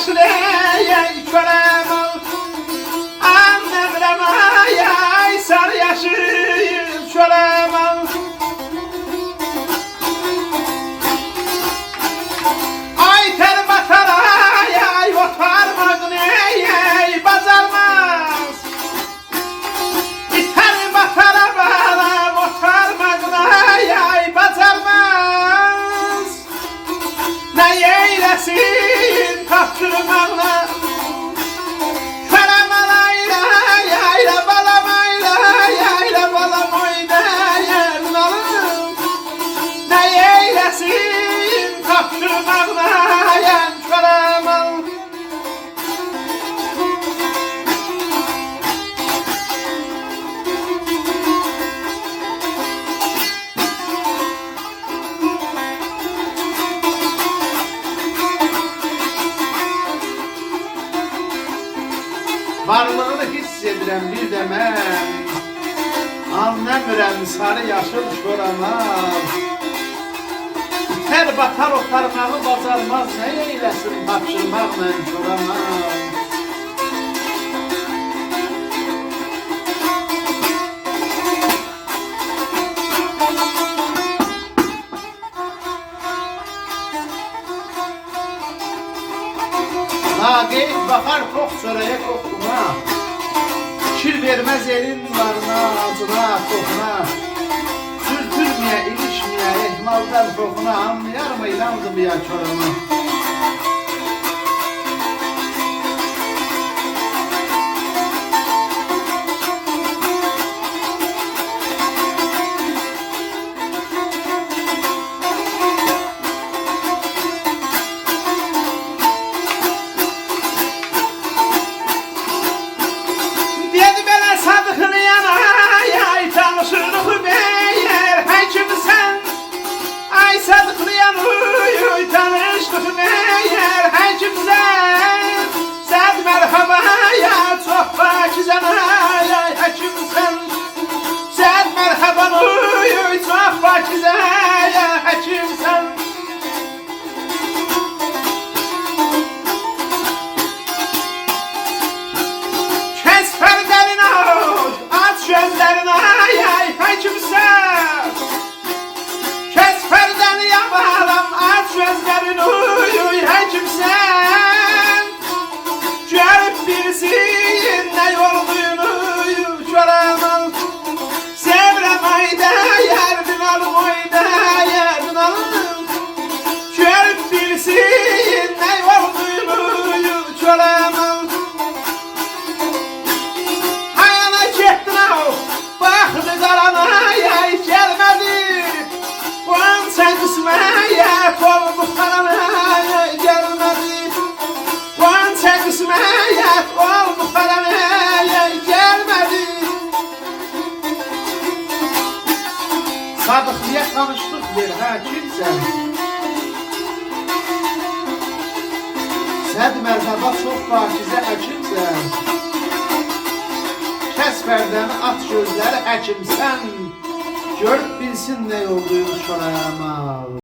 yaşlı körem annem ay sarı yaşlı körem ay ter batar ay otarmaz ey bazarmaz ter batar balam otarmaz ay bazarmaz ne eylesin kaptırmağla körem alayla yayla balam ayla yayla balam oynayın alım ne eylesin kaptırmağla yan körem al varlığını hissediren bir de mən anlamıram sarı yaşıl çoramaz ter batar otarmağı bacarmaz ne eylesin tapşırmaqla çoramaz Naqeyb bakar tok çörəyə kokuna Kir vermez elin varına, acına, kokuna Sürtülməyə, ilişməyə, ehmaldan kokuna Anlayar mı ilandı bu ya çorunu sadıklayan uy tanıştık meğer hekimsen sen merhaba ya çok bakizan ay hekimsen sen merhaba uy çok bakizan ya hekimsen kes perdeni aç gözlerini ay hekimsen perdeni yaparım aç gözlerini uy hekimsen görüp bilsin ne yolduğunu göremem sevrem ayda yerdin alım oyda yerdin alım görüp bilsin ne yolduğunu göremem hayana gittin baktı karana gelmedi sen kısmeyet ol muhtereme gelmedi sen kısmeyet ol muhtereme gelmedi Sadıklı'ya tanıştık bir hekimsen Sen merhaba çok pakize hekimsen Kes perdeni at gözleri hekimsen Görüp bilsin ne olduğunu sorayama